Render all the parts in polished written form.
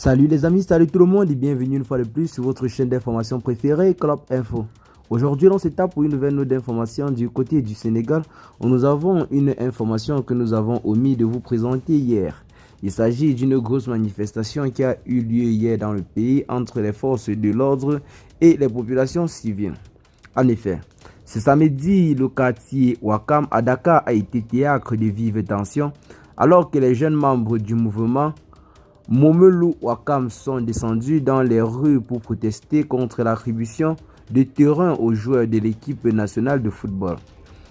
Salut les amis, salut tout le monde et bienvenue une fois de plus sur votre chaîne d'information préférée, Club Info. Aujourd'hui, on s'étape pour une nouvelle note d'information du côté du Sénégal où nous avons une information que nous avons omis de vous présenter hier. Il s'agit d'une grosse manifestation qui a eu lieu hier dans le pays entre les forces de l'ordre et les populations civiles. En effet, ce samedi, le quartier Ouakam à Dakar a été théâtre de vives tensions alors que les jeunes membres du mouvement Momelou Ouakam sont descendus dans les rues pour protester contre l'attribution de terrain aux joueurs de l'équipe nationale de football.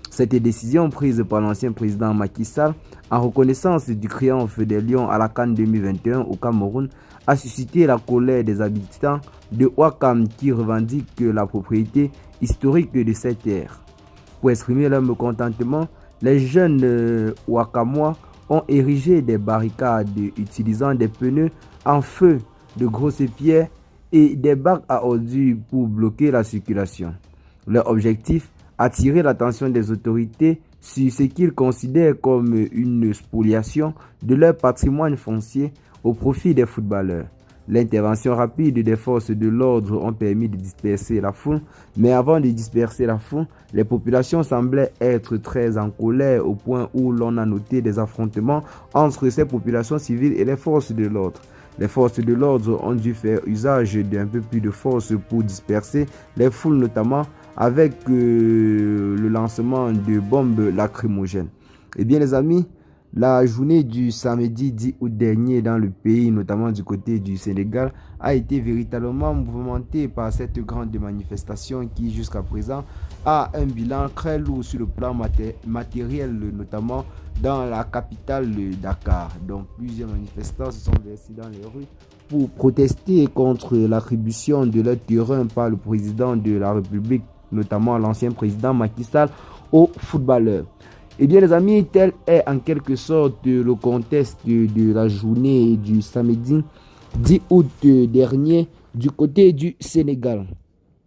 Cette décision prise par l'ancien président Macky Sall en reconnaissance du triomphe des Lions à la CAN 2021 au Cameroun a suscité la colère des habitants de Ouakam qui revendiquent la propriété historique de cette terre. Pour exprimer leur mécontentement, les jeunes Ouakamois ont érigé des barricades utilisant des pneus en feu, de grosses pierres et des bacs à ordures pour bloquer la circulation. Leur objectif, attirer l'attention des autorités sur ce qu'ils considèrent comme une spoliation de leur patrimoine foncier au profit des footballeurs. L'intervention rapide des forces de l'ordre ont permis de disperser la foule, mais avant de disperser la foule, les populations semblaient être très en colère au point où l'on a noté des affrontements entre ces populations civiles et les forces de l'ordre. Les forces de l'ordre ont dû faire usage d'un peu plus de force pour disperser les foules, notamment avec le lancement de bombes lacrymogènes. Eh bien les amis, la journée du samedi 10 août dernier dans le pays, notamment du côté du Sénégal, a été véritablement mouvementée par cette grande manifestation qui jusqu'à présent a un bilan très lourd sur le plan matériel, notamment dans la capitale Dakar. Donc plusieurs manifestants se sont versés dans les rues pour protester contre l'attribution de leur terrain par le président de la République, notamment l'ancien président Macky Sall, aux footballeurs. Eh bien les amis, tel est en quelque sorte le contexte de la journée du samedi 10 août dernier du côté du Sénégal.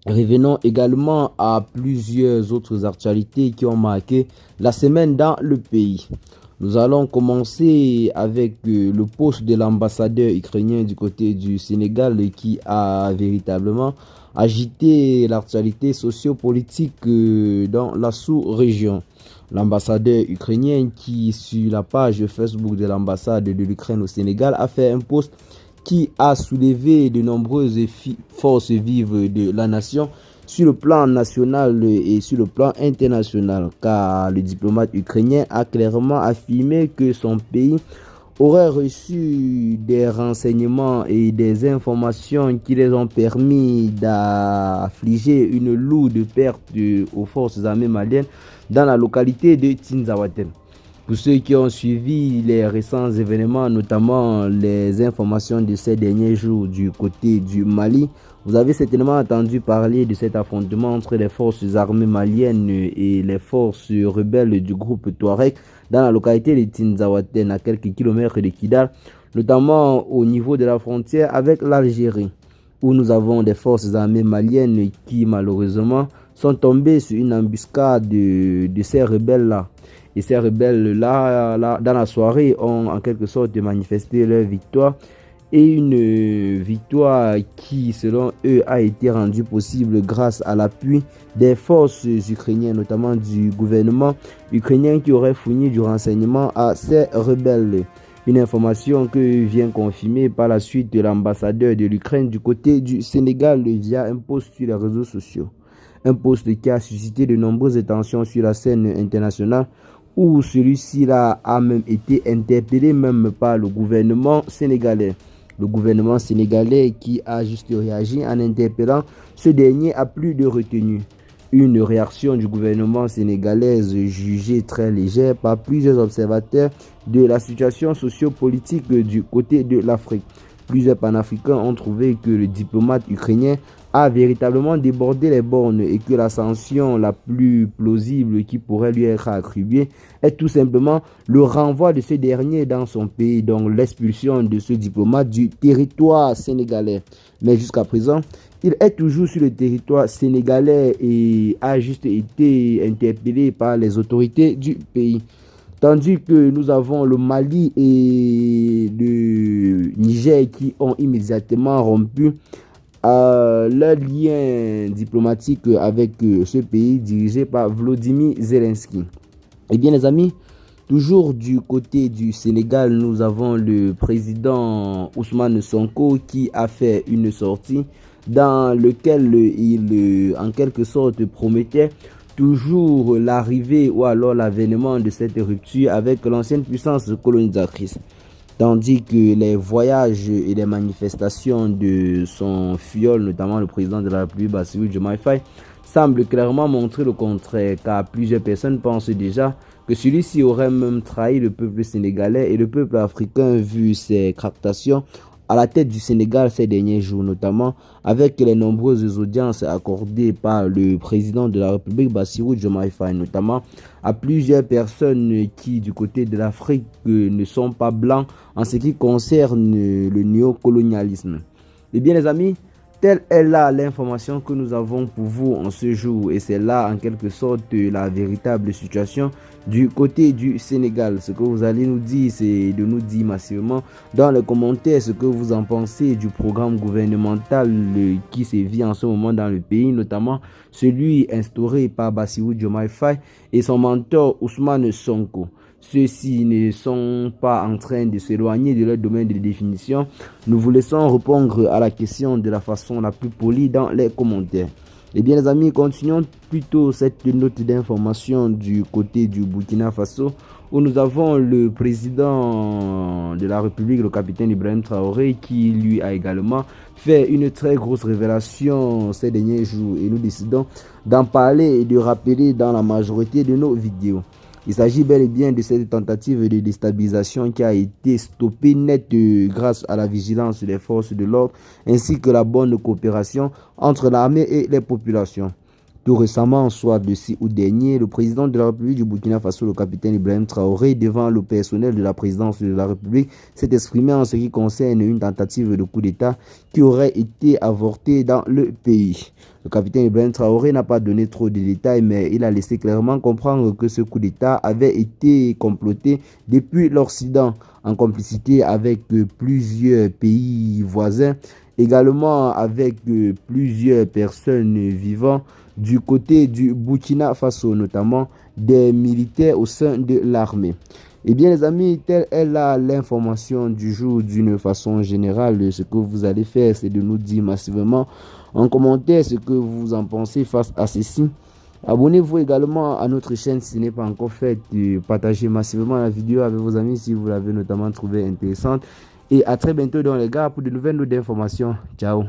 Revenons également à plusieurs autres actualités qui ont marqué la semaine dans le pays. Nous allons commencer avec le poste de l'ambassadeur ukrainien du côté du Sénégal qui a véritablement agité l'actualité sociopolitique dans la sous-région. L'ambassadeur ukrainien qui, sur la page Facebook de l'ambassade de l'Ukraine au Sénégal, a fait un post qui a soulevé de nombreuses forces vives de la nation sur le plan national et sur le plan international, car le diplomate ukrainien a clairement affirmé que son pays aurait reçu des renseignements et des informations qui les ont permis d'affliger une lourde perte aux forces armées maliennes dans la localité de Tinzaouaten. Pour ceux qui ont suivi les récents événements, notamment les informations de ces derniers jours du côté du Mali, vous avez certainement entendu parler de cet affrontement entre les forces armées maliennes et les forces rebelles du groupe Touareg dans la localité de Tinzaouaten, à quelques kilomètres de Kidal, notamment au niveau de la frontière avec l'Algérie, où nous avons des forces armées maliennes qui malheureusement sont tombées sur une embuscade de ces rebelles-là. Et ces rebelles-là, dans la soirée, ont en quelque sorte manifesté leur victoire. Et une victoire qui, selon eux, a été rendue possible grâce à l'appui des forces ukrainiennes, notamment du gouvernement ukrainien qui aurait fourni du renseignement à ces rebelles. Une information que vient confirmer par la suite de l'ambassadeur de l'Ukraine du côté du Sénégal via un post sur les réseaux sociaux. Un post qui a suscité de nombreuses tensions sur la scène internationale où celui-ci a même été interpellé même par le gouvernement sénégalais. Le gouvernement sénégalais qui a juste réagi en interpellant ce dernier à plus de retenue. Une réaction du gouvernement sénégalais jugée très légère par plusieurs observateurs de la situation sociopolitique du côté de l'Afrique. Plusieurs panafricains ont trouvé que le diplomate ukrainien a véritablement débordé les bornes et que la sanction la plus plausible qui pourrait lui être attribuée est tout simplement le renvoi de ce dernier dans son pays, donc l'expulsion de ce diplomate du territoire sénégalais. Mais jusqu'à présent, il est toujours sur le territoire sénégalais et a juste été interpellé par les autorités du pays. Tandis que nous avons le Mali et le Niger qui ont immédiatement rompu leur lien diplomatique avec ce pays dirigé par Volodymyr Zelensky. Eh bien les amis, toujours du côté du Sénégal, nous avons le président Ousmane Sonko qui a fait une sortie dans laquelle il en quelque sorte promettait toujours l'arrivée ou alors l'avènement de cette rupture avec l'ancienne puissance colonisatrice. Tandis que les voyages et les manifestations de son filleul, notamment le président de la République, Bassirou Diomaye Faye, semblent clairement montrer le contraire, car plusieurs personnes pensent déjà que celui-ci aurait même trahi le peuple sénégalais et le peuple africain vu ses tractations à la tête du Sénégal ces derniers jours, notamment avec les nombreuses audiences accordées par le président de la République, Bassirou Diomaye Faye, notamment à plusieurs personnes qui, du côté de l'Afrique, ne sont pas blancs en ce qui concerne le néocolonialisme. Eh bien les amis, telle est là l'information que nous avons pour vous en ce jour et c'est là en quelque sorte la véritable situation du côté du Sénégal. Ce que vous allez nous dire, c'est de nous dire massivement dans les commentaires ce que vous en pensez du programme gouvernemental qui sévit en ce moment dans le pays, notamment celui instauré par Bassirou Diomaye Faye et son mentor Ousmane Sonko. Ceux-ci ne sont pas en train de s'éloigner de leur domaine de définition. Nous vous laissons répondre à la question de la façon la plus polie dans les commentaires. Eh bien les amis, continuons plutôt cette note d'information du côté du Burkina Faso où nous avons le président de la République, le capitaine Ibrahim Traoré, qui lui a également fait une très grosse révélation ces derniers jours et nous décidons d'en parler et de rappeler dans la majorité de nos vidéos. Il s'agit bel et bien de cette tentative de déstabilisation qui a été stoppée net grâce à la vigilance des forces de l'ordre ainsi que la bonne coopération entre l'armée et les populations. Tout récemment, soit de 6 août dernier, le président de la République du Burkina Faso, le capitaine Ibrahim Traoré, devant le personnel de la présidence de la République, s'est exprimé en ce qui concerne une tentative de coup d'État qui aurait été avortée dans le pays. Le capitaine Ibrahim Traoré n'a pas donné trop de détails, mais il a laissé clairement comprendre que ce coup d'État avait été comploté depuis l'Occident, en complicité avec plusieurs pays voisins, également avec plusieurs personnes vivant du côté du Burkina Faso, notamment des militaires au sein de l'armée. Eh bien les amis, telle est là l'information du jour d'une façon générale. Ce que vous allez faire, c'est de nous dire massivement en commentaire ce que vous en pensez face à ceci. Abonnez-vous également à notre chaîne si ce n'est pas encore fait. Partagez massivement la vidéo avec vos amis si vous l'avez notamment trouvée intéressante. Et à très bientôt dans les gars pour de nouvelles notes d'informations. Ciao.